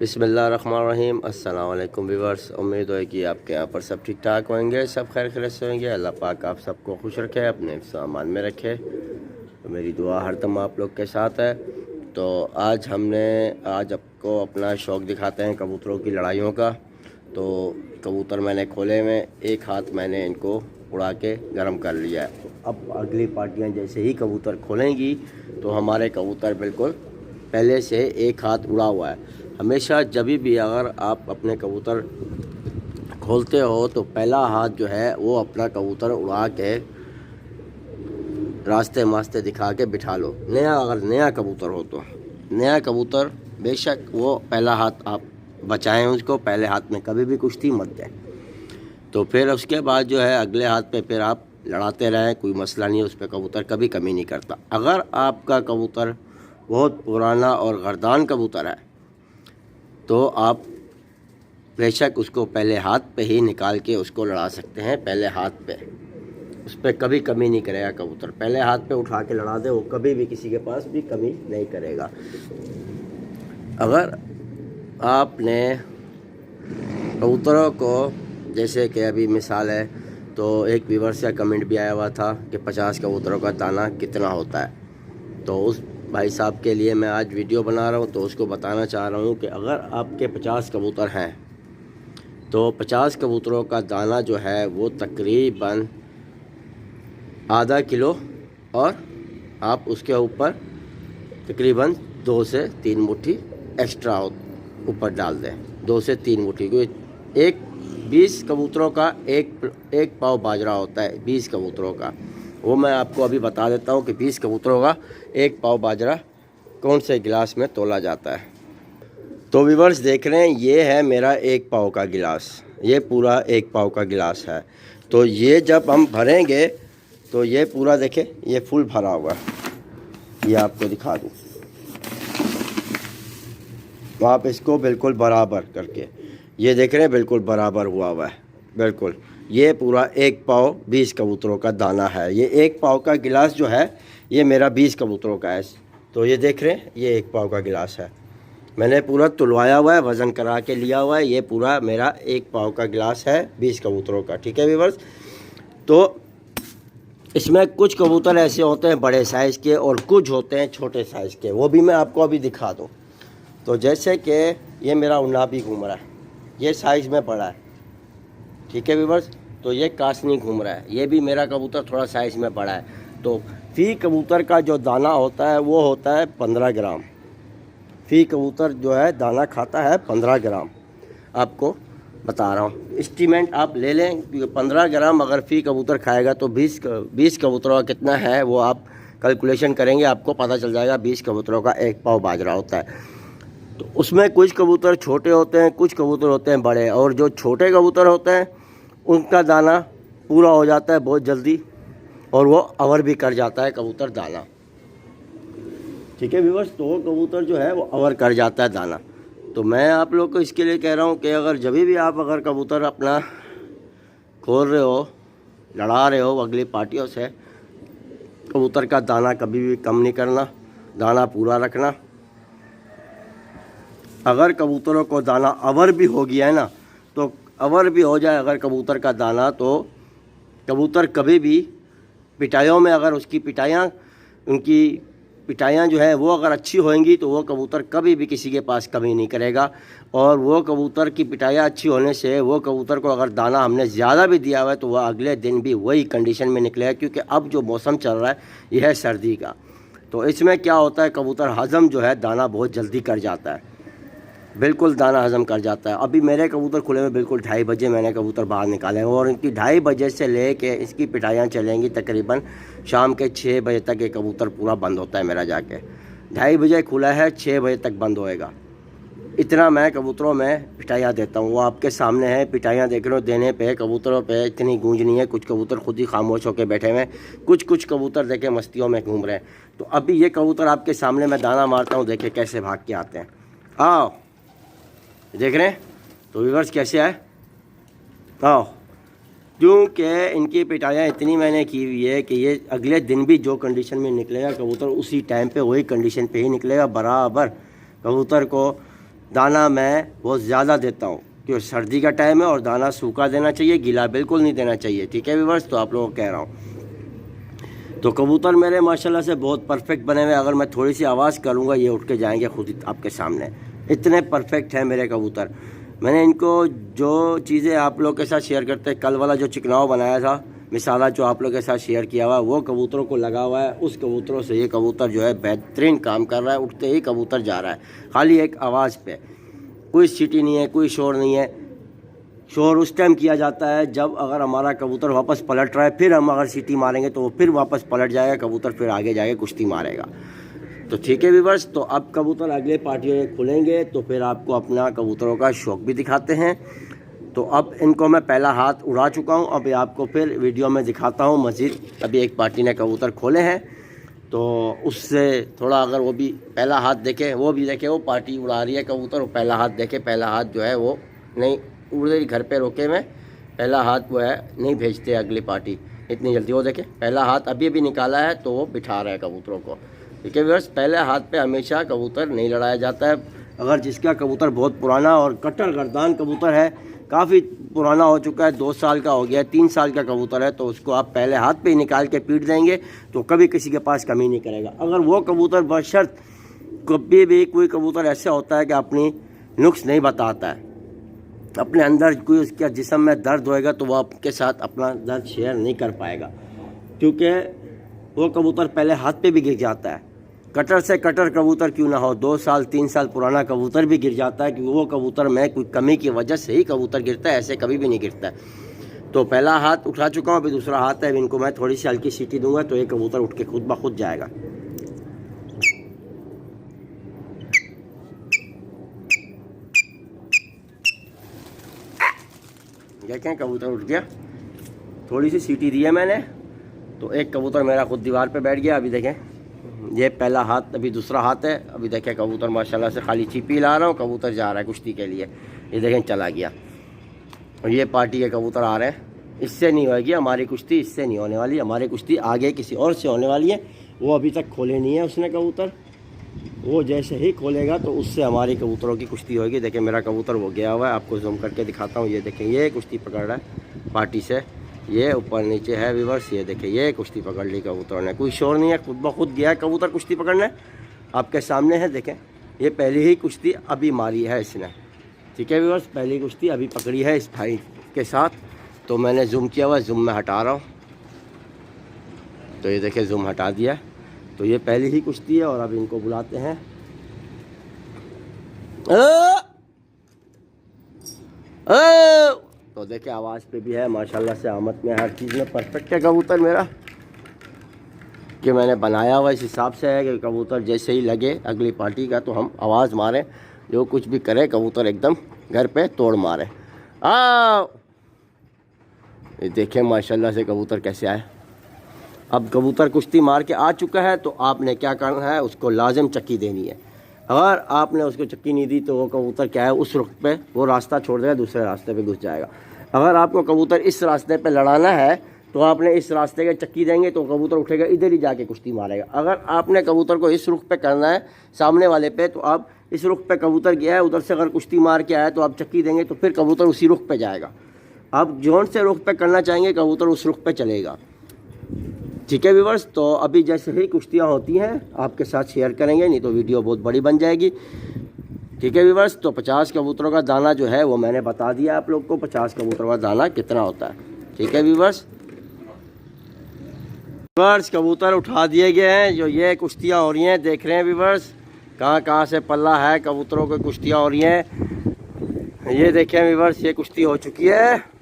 बिस्मिल्लाहिर्रहमानिर्रहीम। अस्सलाम वालेकुम व्यूअर्स। उम्मीद है कि आपके यहाँ पर सब ठीक ठाक होंगे, सब खैर खैरियत से होंगे। अल्लाह पाक आप सबको खुश रखे, अपने सामान में रखे। तो मेरी दुआ हरदम आप लोग के साथ है। तो आज आपको अपना शौक़ दिखाते हैं कबूतरों की लड़ाइयों का। तो कबूतर मैंने खोले में एक हाथ मैंने इनको उड़ा के गर्म कर लिया है। अब अगली पार्टियाँ जैसे ही कबूतर खोलेंगी तो हमारे कबूतर बिल्कुल पहले से एक हाथ उड़ा हुआ है। हमेशा जब भी अगर आप अपने कबूतर खोलते हो तो पहला हाथ जो है वो अपना कबूतर उड़ा के रास्ते मास्ते दिखा के बिठा लो। अगर नया कबूतर हो तो नया कबूतर बेशक वो पहला हाथ आप बचाएं, उसको पहले हाथ में कभी भी कुश्ती मत दें। तो फिर उसके बाद जो है अगले हाथ पे फिर आप लड़ाते रहें, कोई मसला नहीं है, उस पर कबूतर कभी कमी नहीं करता। अगर आपका कबूतर बहुत पुराना और गर्दान कबूतर है तो आप बेशक उसको पहले हाथ पे ही निकाल के उसको लड़ा सकते हैं। पहले हाथ पे उस पर कभी कमी नहीं करेगा कबूतर। पहले हाथ पे उठा के लड़ा दे, वो कभी भी किसी के पास भी कमी नहीं करेगा। अगर आपने कबूतरों को जैसे कि अभी मिसाल है तो एक व्यूअर से कमेंट भी आया हुआ था कि 50 कबूतरों का दाना कितना होता है। तो उस भाई साहब के लिए मैं आज वीडियो बना रहा हूँ, तो उसको बताना चाह रहा हूँ कि अगर आपके 50 कबूतर हैं तो 50 कबूतरों का दाना जो है वो तकरीबन आधा किलो, और आप उसके ऊपर तकरीबन 2 से 3 मुट्ठी एक्स्ट्रा ऊपर डाल दें। 2 से 3 मुट्ठी, क्योंकि 20 कबूतरों का एक पाव बाजरा होता है। 20 कबूतरों का वो मैं आपको अभी बता देता हूँ कि 20 कबूतरों का एक पाव बाजरा कौन से गिलास में तोला जाता है। तो व्यूअर्स देख रहे हैं, ये है मेरा एक पाव का गिलास, ये पूरा एक पाव का गिलास है। तो ये जब हम भरेंगे तो ये पूरा देखें, ये फुल भरा हुआ है। ये आपको दिखा दूँ, तो आप इसको बिल्कुल बराबर करके ये देख रहे हैं, बिल्कुल बराबर हुआ है बिल्कुल। ये पूरा एक पाव 20 कबूतरों का दाना है। ये एक पाव का गिलास जो है ये मेरा 20 कबूतरों का है। तो ये देख रहे हैं, ये एक पाव का गिलास है। मैंने पूरा तुलवाया हुआ है, वज़न करा के लिया हुआ है। ये पूरा मेरा एक पाव का गिलास है 20 कबूतरों का, ठीक है व्यूअर्स। तो इसमें कुछ कबूतर ऐसे होते हैं बड़े साइज़ के और कुछ होते हैं छोटे साइज़ के, वो भी मैं आपको अभी दिखा दूँ। तो जैसे कि ये मेरा उन्नाबी घूम रहा है, ये साइज़ में बड़ा है, ठीक है व्यूअर्स। तो ये कासनी घूम रहा है, ये भी मेरा कबूतर थोड़ा साइज़ में बड़ा है। तो फ़ी कबूतर का जो दाना होता है वो होता है 15 ग्राम। फ़ी कबूतर जो है दाना खाता है 15 ग्राम। आपको बता रहा हूँ, एस्टीमेट आप ले लें, क्योंकि 15 ग्राम अगर फ़ी कबूतर खाएगा तो 20 कबूतरों का कितना है वो आप कैलकुलेशन करेंगे, आपको पता चल जाएगा। 20 कबूतरों का एक पाव बाजरा होता है। तो उसमें कुछ कबूतर छोटे होते हैं, कुछ कबूतर होते हैं बड़े, और जो छोटे कबूतर होते हैं उनका दाना पूरा हो जाता है बहुत जल्दी, और वो अवर भी कर जाता है कबूतर दाना, ठीक है व्यूअर्स। तो वो कबूतर जो है वो अवर कर जाता है दाना। तो मैं आप लोग को इसके लिए कह रहा हूँ कि अगर जब भी आप अगर कबूतर अपना खोल रहे हो, लड़ा रहे हो अगली पार्टियों से, कबूतर का दाना कभी भी कम नहीं करना, दाना पूरा रखना। अगर कबूतरों को दाना अवर भी हो गया है ना, तो अवर भी हो जाए अगर कबूतर का दाना, तो कबूतर कभी भी पिटाइयों में अगर उसकी उनकी पिटाइयाँ जो है वो अगर अच्छी होंगी तो वो कबूतर कभी भी किसी के पास कमी नहीं करेगा। और वो कबूतर की पिटाइयाँ अच्छी होने से वो कबूतर को अगर दाना हमने ज़्यादा भी दिया हुआ है तो वह अगले दिन भी वही कंडीशन में निकलेगा, क्योंकि अब जो मौसम चल रहा है यह है सर्दी का। तो इसमें क्या होता है, कबूतर हज़म जो है दाना बहुत जल्दी कर जाता है, बिल्कुल दाना हज़म कर जाता है। अभी मेरे कबूतर खुले हुए बिल्कुल 2:30 बजे मैंने कबूतर बाहर निकाले हैं, और इनकी 2:30 बजे से ले के इसकी पिटाइयाँ चलेंगी तकरीबन शाम के 6 बजे तक। ये कबूतर पूरा बंद होता है मेरा जाके, 2:30 बजे खुला है, 6 बजे तक बंद होएगा। इतना मैं कबूतरों में पिटाइयाँ देता हूँ, वो आपके सामने है। पिटाइयाँ देख रहे हो, देने पे कबूतरों पे इतनी गूंज नहीं है। कुछ कबूतर खुद ही खामोश होकर बैठे हुए हैं, कुछ कबूतर देखे मस्तियों में घूम रहे हैं। तो अभी ये कबूतर आपके सामने मैं दाना मारता हूँ, देखे कैसे भाग के आते हैं। आओ, देख रहे हैं तो व्यूअर्स कैसे आए। आओ, क्योंकि इनकी पिटाइयाँ इतनी मैंने की हुई है कि ये अगले दिन भी जो कंडीशन में निकलेगा कबूतर उसी टाइम पे वही कंडीशन पे ही निकलेगा बराबर। कबूतर को दाना मैं बहुत ज़्यादा देता हूँ क्योंकि सर्दी का टाइम है और दाना सूखा देना चाहिए, गीला बिल्कुल नहीं देना चाहिए। ठीक है व्यूअर्स, तो आप लोगों को कह रहा हूँ। तो कबूतर मेरे माशाल्लाह से बहुत परफेक्ट बने हुए। अगर मैं थोड़ी सी आवाज़ करूँगा ये उठ के जाएंगे खुद ही आपके सामने, इतने परफेक्ट हैं मेरे कबूतर। मैंने इनको जो चीज़ें आप लोग के साथ शेयर करते हैं, कल वाला जो चिकनाव बनाया था मिसाला जो आप लोग के साथ शेयर किया हुआ है, वो कबूतरों को लगा हुआ है। उस कबूतरों से ये कबूतर जो है बेहतरीन काम कर रहा है। उठते ही कबूतर जा रहा है खाली एक आवाज़ पे, कोई सीटी नहीं है, कोई शोर नहीं है। शोर उस टाइम किया जाता है जब अगर हमारा कबूतर वापस पलट रहा है, फिर हम अगर सीटी मारेंगे तो वो फिर वापस पलट जाएगा कबूतर, फिर आगे जाके कुश्ती मारेगा। तो ठीक है व्यूअर्स, तो अब कबूतर अगले पार्टियों में खुलेंगे तो फिर आपको अपना कबूतरों का शौक भी दिखाते हैं। तो अब इनको मैं पहला हाथ उड़ा चुका हूँ, अभी आपको फिर वीडियो में दिखाता हूँ मज़ीद। अभी एक पार्टी ने कबूतर खोले हैं तो उससे थोड़ा अगर वो भी पहला हाथ देखे, वो भी देखे, वो पार्टी उड़ा रही है कबूतर, वो पहला हाथ देखे। पहला हाथ जो है वो नहीं उड़ रही, घर पे रोके में पहला हाथ वो है नहीं भेजते अगली पार्टी इतनी जल्दी। वो देखे पहला हाथ अभी अभी निकाला है तो वो बिठा रहा है कबूतरों को। ठीक है व्यूअर्स, पहले हाथ पे हमेशा कबूतर नहीं लड़ाया जाता है। अगर जिसका कबूतर बहुत पुराना और कट्टर गर्दान कबूतर है, काफ़ी पुराना हो चुका है, 2 साल का हो गया, 3 साल का कबूतर है, तो उसको आप पहले हाथ पे ही निकाल के पीट देंगे तो कभी किसी के पास कमी नहीं करेगा। अगर वो कबूतर बशर्त कभी भी कोई कबूतर ऐसा होता है कि अपनी नुक्स नहीं बताता है, अपने अंदर कोई उसके जिस्म में दर्द होएगा तो वो आपके साथ अपना दर्द शेयर नहीं कर पाएगा, क्योंकि वो कबूतर पहले हाथ पे भी गिर जाता है। कटर से कटर कबूतर क्यों ना हो, 2 साल 3 साल पुराना कबूतर भी गिर जाता है, क्योंकि वो कबूतर में कोई कमी की वजह से ही कबूतर गिरता है, ऐसे कभी भी नहीं गिरता है। तो पहला हाथ उठा चुका हूँ, अभी दूसरा हाथ है। अभी इनको मैं थोड़ी सी हल्की सीटी दूंगा तो ये कबूतर उठ के खुद ब खुद जाएगा। देखें कबूतर उठ गया, थोड़ी सी सीटी दी है मैंने तो एक कबूतर मेरा खुद दीवार पे बैठ गया। अभी देखें ये पहला हाथ, अभी दूसरा हाथ है। अभी देखें कबूतर माशाल्लाह से खाली चीपी ला रहा हूँ, कबूतर जा रहा है कुश्ती के लिए। ये देखें चला गया। और ये पार्टी के कबूतर आ रहे हैं, इससे नहीं होगी हमारी कुश्ती, इससे नहीं होने वाली हमारी कुश्ती, आगे किसी और से होने वाली है। वो अभी तक खोले नहीं है उसने कबूतर, वो जैसे ही खोलेगा तो उससे हमारी कबूतरों की कुश्ती होगी। देखें मेरा कबूतर वो गया हुआ है, आपको जूम करके दिखाता हूँ। ये देखें ये कुश्ती पकड़ रहा है पार्टी से, ये ऊपर नीचे है व्यूअर्स। ये देखें ये कुश्ती पकड़ ली कबूतर ने, कोई शोर नहीं है, खुद ब खुद गया है कबूतर कुश्ती पकड़ने, आपके सामने है। देखें ये पहली ही कुश्ती अभी मारी है इसने। ठीक है व्यूअर्स, पहली कुश्ती अभी पकड़ी है इस भाई के साथ। तो मैंने जूम किया हुआ, जूम में हटा रहा हूँ, तो ये देखें जूम हटा दिया। तो ये पहली ही कुश्ती है और अब इनको बुलाते हैं। तो देखे आवाज़ पे भी है माशाल्लाह से, आमद में हर चीज़ में परफेक्ट है कबूतर मेरा, कि मैंने बनाया हुआ इस हिसाब से है कि कबूतर जैसे ही लगे अगली पार्टी का तो हम आवाज़ मारें, जो कुछ भी करे कबूतर एकदम घर पे तोड़ मारे। आओ ये देखें माशाल्लाह से कबूतर कैसे आए। अब कबूतर कुश्ती मार के आ चुका है तो आपने क्या करना है, उसको लाजिम चक्की देनी है। अगर आपने उसको चक्की नहीं दी तो वो कबूतर क्या है उस रुख पे वो रास्ता छोड़ देगा, दूसरे रास्ते पे घुस जाएगा। अगर आपको कबूतर इस रास्ते पे लड़ाना है तो आपने इस रास्ते के चक्की देंगे तो कबूतर उठेगा, इधर ही जाके कुश्ती मारेगा। अगर आपने कबूतर को इस रुख पे करना है सामने वाले पे, तो आप इस रुख पे कबूतर गया है, उधर से अगर कुश्ती मार के आया तो आप चक्की देंगे तो फिर कबूतर उसी रुख पे जाएगा। आप जोन से रुख पे करना चाहेंगे कबूतर उस रुख पे चलेगा। ठीक है व्यूअर्स, तो अभी जैसे ही कुश्तियाँ होती हैं आपके साथ शेयर करेंगे, नहीं तो वीडियो बहुत बड़ी बन जाएगी। ठीक है व्यूअर्स, तो 50 कबूतरों का दाना जो है वो मैंने बता दिया आप लोग को, 50 कबूतरों का दाना कितना होता है। ठीक है व्यूअर्स, कबूतर उठा दिए गए हैं। जो ये कुश्तियाँ हो रही हैं देख रहे हैं व्यूअर्स, कहाँ से पल्ला है कबूतरों की कुश्तियाँ हो रही हैं। ये देखें व्यूअर्स, ये कुश्ती हो चुकी है।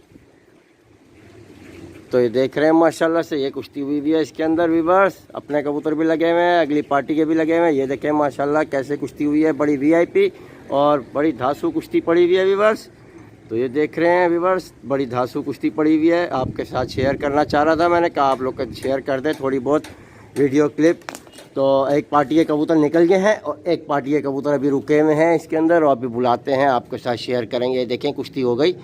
तो ये देख रहे हैं माशाल्लाह से ये कुश्ती हुई भी है इसके अंदर व्यूअर्स, अपने कबूतर भी लगे हुए हैं, अगली पार्टी के भी लगे हुए हैं। ये देखें माशाल्लाह कैसे कुश्ती हुई है, बड़ी वीआईपी और बड़ी धांसू कुश्ती पड़ी हुई है व्यूअर्स। तो ये देख रहे हैं व्यूअर्स, बड़ी धांसू कुश्ती पड़ी हुई है, आपके साथ शेयर करना चाह रहा था। मैंने कहा आप लोग का शेयर कर दें थोड़ी बहुत वीडियो क्लिप। तो एक पार्टी के कबूतर निकल गए हैं और एक पार्टी के कबूतर अभी रुके हुए हैं इसके अंदर और अभी बुलाते हैं, आपके साथ शेयर करेंगे। देखें कुश्ती हो गई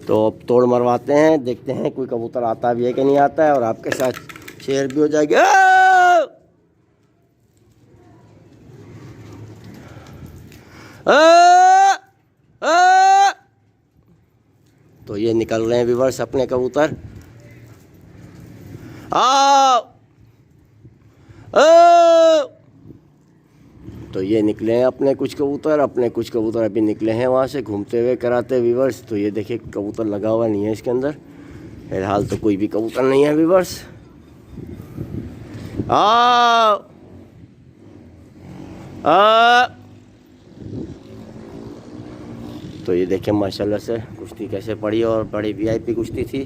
तो अब तोड़ मरवाते हैं, देखते हैं कोई कबूतर आता भी है कि नहीं आता है और आपके साथ शेयर भी हो जाएगा। तो ये निकल रहे हैं व्यूअर्स अपने कबूतर। आओ तो ये निकले हैं अपने कुछ कबूतर अभी निकले हैं वहाँ से घूमते हुए कराते व्यूअर्स। तो ये देखिए कबूतर लगा हुआ नहीं है इसके अंदर, फिलहाल तो कोई भी कबूतर नहीं है व्यूअर्स। आओ तो ये देखिए माशाल्लाह से कुश्ती कैसे पड़ी और बड़ी वीआईपी कुश्ती थी।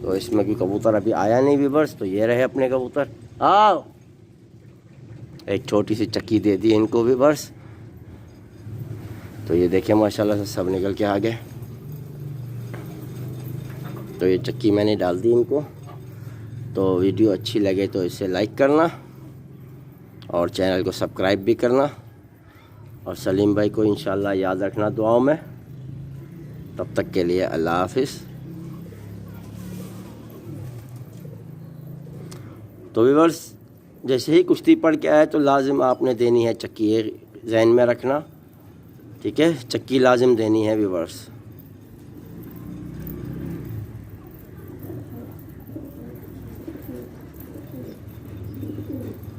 तो इसमें भी कबूतर अभी आया नहीं व्यूअर्स। तो ये रहे अपने कबूतर। आओ एक छोटी सी चक्की दे दी इनको व्यूअर्स। तो ये देखिए माशाल्लाह से सब निकल के आ गए। तो ये चक्की मैंने डाल दी इनको। तो वीडियो अच्छी लगे तो इसे लाइक करना और चैनल को सब्सक्राइब भी करना और सलीम भाई को इंशाल्लाह याद रखना दुआओं में। तब तक के लिए अल्लाह हाफिज़। तो व्यूअर्स जैसे ही कुश्ती पड़ के आए तो लाजिम आपने देनी है चक्की, ये ज़हन में रखना, ठीक है। चक्की लाजिम देनी है व्यूअर्स।